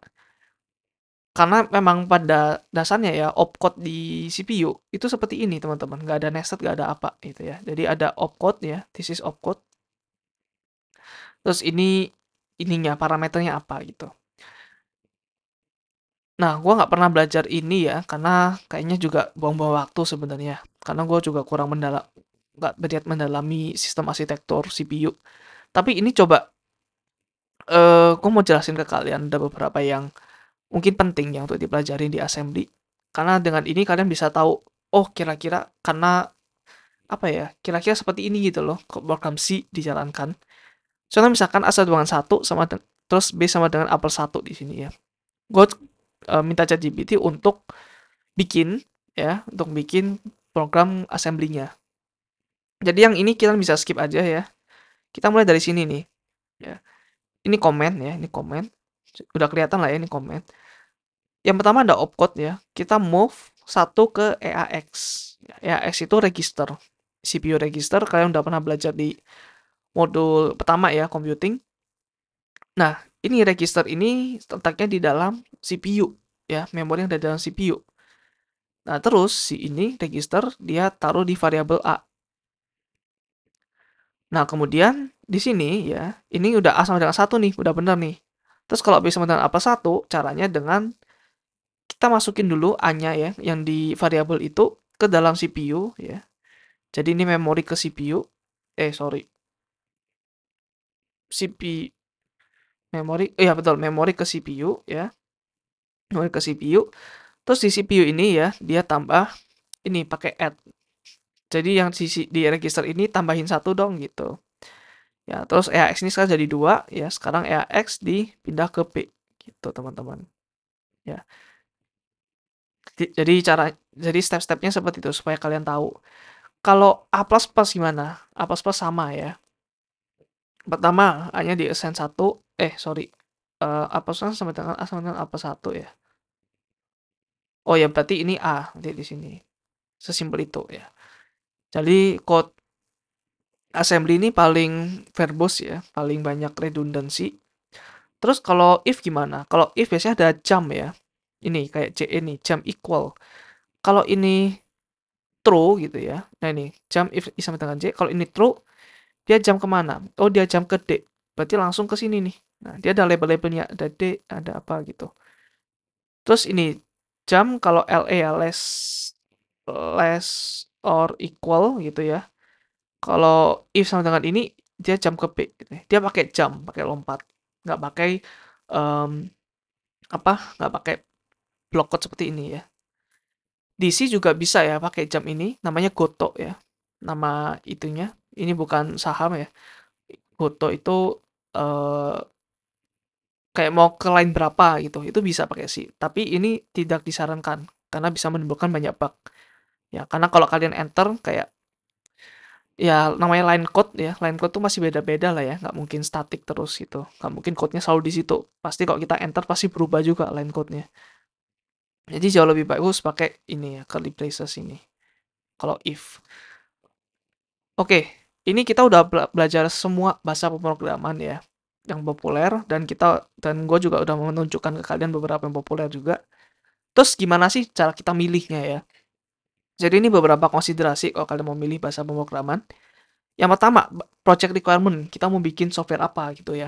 Karena memang pada dasarnya ya opcode di CPU itu seperti ini teman-teman, nggak ada nested, nggak ada apa gitu ya. Jadi ada opcode ya, this is opcode. Terus ini ininya parameternya apa gitu. Nah, gue nggak pernah belajar ini ya, karena kayaknya juga buang-buang waktu sebenarnya. Karena gue juga kurang nggak berniat mendalami sistem arsitektur CPU. Tapi ini coba, gue mau jelasin ke kalian ada beberapa yang mungkin penting yang untuk dipelajari di assembly. Karena dengan ini kalian bisa tahu, oh kira-kira karena apa ya, kira-kira seperti ini gitu loh, program C dijalankan. Contohnya misalkan A sama dengan 1 terus B sama dengan A plus 1 di sini ya. Gue minta ChatGPT untuk bikin ya, untuk bikin program assembly-nya. Jadi yang ini kita bisa skip aja ya. Kita mulai dari sini nih. Ya. Ini komen ya, ini komen. Udah kelihatan lah ya ini komen. Yang pertama ada opcode ya. Kita move satu ke EAX. EAX itu register. CPU register kalian udah pernah belajar di modul pertama ya, computing. Nah, ini register ini letaknya di dalam CPU ya, memori yang ada di dalam CPU. Nah, terus si ini register dia taruh di variabel A. Nah, kemudian di sini ya, ini udah A sama dengan 1 nih, udah bener nih. Terus kalau B sama dengan A plus 1, caranya dengan kita masukin dulu A-nya ya, yang di variabel itu ke dalam CPU ya. Jadi ini memori ke CPU. Sorry. CPU memori, iya betul, memori ke CPU ya. Memori ke CPU. Terus di CPU ini ya, dia tambah ini pakai add. Jadi yang di register ini tambahin satu dong gitu. Ya, terus EAX ini sekarang jadi 2 ya. Sekarang EAX dipindah ke P gitu, teman-teman. Ya. Jadi step-stepnya seperti itu supaya kalian tahu. Kalau A++ gimana? A++ sama ya. Pertama, A-nya di assign 1, sorry. A++ sama dengan A sama dengan A plus 1 ya. Oh ya, berarti ini A nanti di sini. Sesimpel itu ya. Jadi code assembly ini paling verbose ya, paling banyak redundancy. Terus kalau if gimana? Kalau if biasanya ada jump ya. Ini kayak C ini, jump equal. Kalau ini true gitu ya. Nah ini, jump if I sama dengan J. Kalau ini true, dia jump kemana? Oh dia jump ke D. Berarti langsung ke sini nih. Nah dia ada label-labelnya, ada D, ada apa gitu. Terus ini, jump kalau LE ya, less or equal gitu ya. Kalau if sama dengan ini, dia jump ke B gitu ya. Dia pakai jump, pakai lompat. Nggak pakai, um, nggak pakai block code seperti ini ya. DC juga bisa ya pakai jump ini, namanya Goto ya. Nama itunya. Ini bukan saham ya. Goto itu eh, kayak mau ke line berapa gitu. Itu bisa pakai sih. Tapi ini tidak disarankan karena bisa menimbulkan banyak bug. Ya, karena kalau kalian enter kayak ya namanya line code ya, line code tuh masih beda-beda lah ya, nggak mungkin static terus gitu, nggak mungkin code-nya selalu di situ. Pasti kalau kita enter pasti berubah juga line code-nya. Jadi jauh lebih bagus pakai ini ya, curly braces ini. Kalau if. Oke, ini kita udah belajar semua bahasa pemrograman ya yang populer, dan gue juga udah menunjukkan ke kalian beberapa yang populer juga. Terus gimana sih cara kita milihnya ya? Jadi ini beberapa konsiderasi kalau kalian mau milih bahasa pemrograman. Yang pertama, project requirement. Kita mau bikin software apa gitu ya.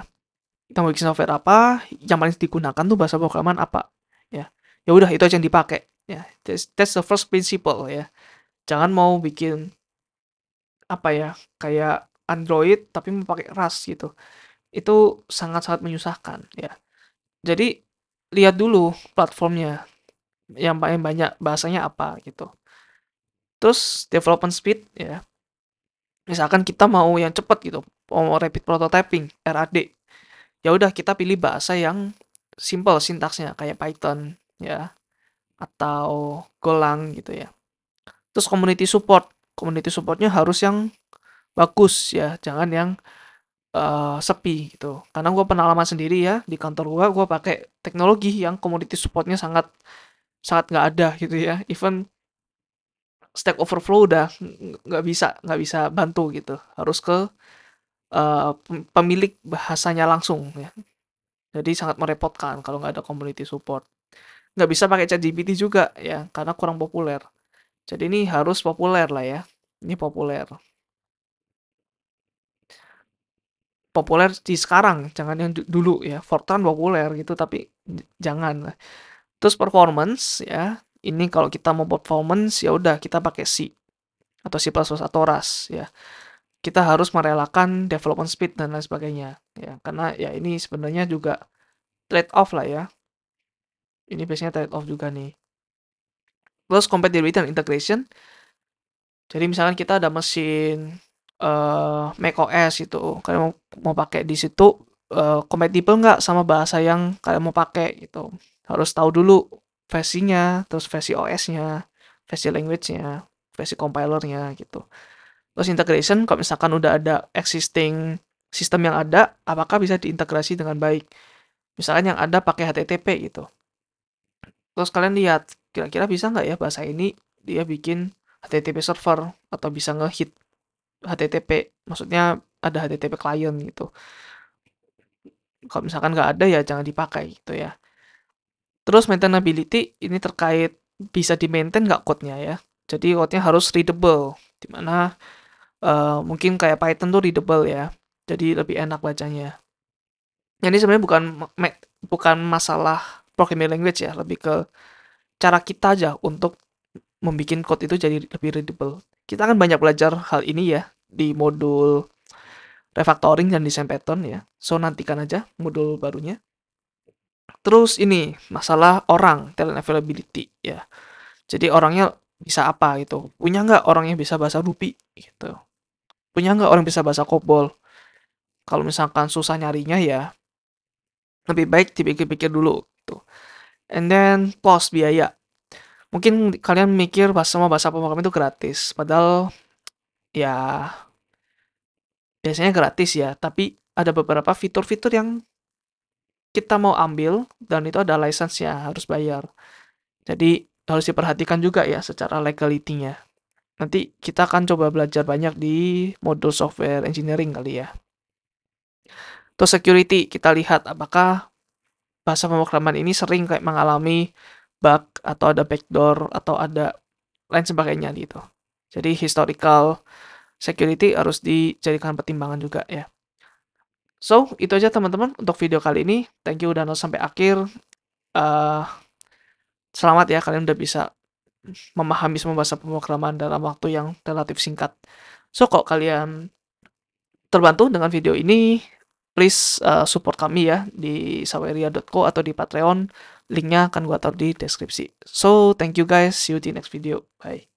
Kita mau bikin software apa, yang paling digunakan tuh bahasa pemrograman apa. Ya. Ya udah itu aja yang dipakai. Ya, that's the first principle ya. Jangan mau bikin apa ya, kayak Android tapi mau pakai Rust gitu. Itu sangat-sangat menyusahkan ya. Jadi lihat dulu platformnya yang paling banyak bahasanya apa gitu. Terus development speed ya. Misalkan kita mau yang cepat gitu, mau rapid prototyping, RAD. Ya udah kita pilih bahasa yang simple sintaksnya kayak Python ya atau Golang gitu ya. Terus community support. Community supportnya harus yang bagus ya, jangan yang sepi gitu. Karena gue pengalaman sendiri ya di kantor gue pakai teknologi yang community supportnya sangat sangat nggak ada gitu ya. Even Stack Overflow udah nggak bisa bantu gitu. Harus ke pemilik bahasanya langsung ya. Jadi sangat merepotkan kalau nggak ada community support. Nggak bisa pakai ChatGPT juga ya, karena kurang populer. Jadi ini harus populer lah ya. Ini populer. Populer di sekarang, jangan yang dulu ya. Fortran populer gitu, tapi jangan lah. Terus performance ya. Ini kalau kita mau performance ya udah kita pakai C atau C++ atau Rust ya. Kita harus merelakan development speed dan lain sebagainya ya. Karena ya ini sebenarnya juga trade off lah ya. Ini biasanya trade off juga nih. Terus compatibility dan integration. Jadi misalkan kita ada mesin macOS itu, kalian mau pakai di situ compatible nggak sama bahasa yang kalian mau pakai gitu. Harus tahu dulu versinya, terus versi OS-nya, versi language-nya, versi compiler-nya gitu. Terus integration, kalau misalkan udah ada existing sistem yang ada, apakah bisa diintegrasi dengan baik? Misalkan yang ada pakai HTTP gitu. Terus kalian lihat, kira-kira bisa nggak ya bahasa ini dia bikin HTTP server atau bisa ngehit HTTP, maksudnya ada HTTP client gitu. Kalau misalkan nggak ada ya jangan dipakai gitu ya. Terus maintainability ini terkait bisa di-maintain nggak code-nya ya. Jadi code-nya harus readable, dimana mungkin kayak Python tuh readable ya. Jadi lebih enak bacanya. Jadi sebenarnya bukan masalah programming language ya, lebih ke cara kita aja untuk membuat code itu jadi lebih readable. Kita akan banyak belajar hal ini ya di modul refactoring dan desain pattern ya. So nantikan aja modul barunya. Terus ini masalah orang, talent availability ya. Jadi orangnya bisa apa gitu. Punya nggak orang yang bisa bahasa Ruby gitu. Punya nggak orang yang bisa bahasa COBOL. Kalau misalkan susah nyarinya ya lebih baik dipikir-pikir dulu gitu. And then cost biaya. Mungkin kalian mikir semua bahasa pemrograman itu gratis. Padahal ya biasanya gratis ya. Tapi ada beberapa fitur-fitur yang kita mau ambil dan itu ada license-nya, harus bayar. Jadi harus diperhatikan juga ya secara legality-nya. Nanti kita akan coba belajar banyak di modul software engineering kali ya. Terus security, kita lihat apakah bahasa pemrograman ini sering kayak mengalami bug atau ada backdoor atau ada lain sebagainya gitu. Jadi historical security harus dijadikan pertimbangan juga ya. So, itu aja teman-teman untuk video kali ini. Thank you udah nonton sampai akhir. Uh, Selamat ya kalian udah bisa memahami semua bahasa pemrograman dalam waktu yang relatif singkat. So, kalau kalian terbantu dengan video ini, please support kami ya di saweria.co atau di Patreon. Linknya akan gua taruh di deskripsi. So, thank you guys. See you di next video. Bye.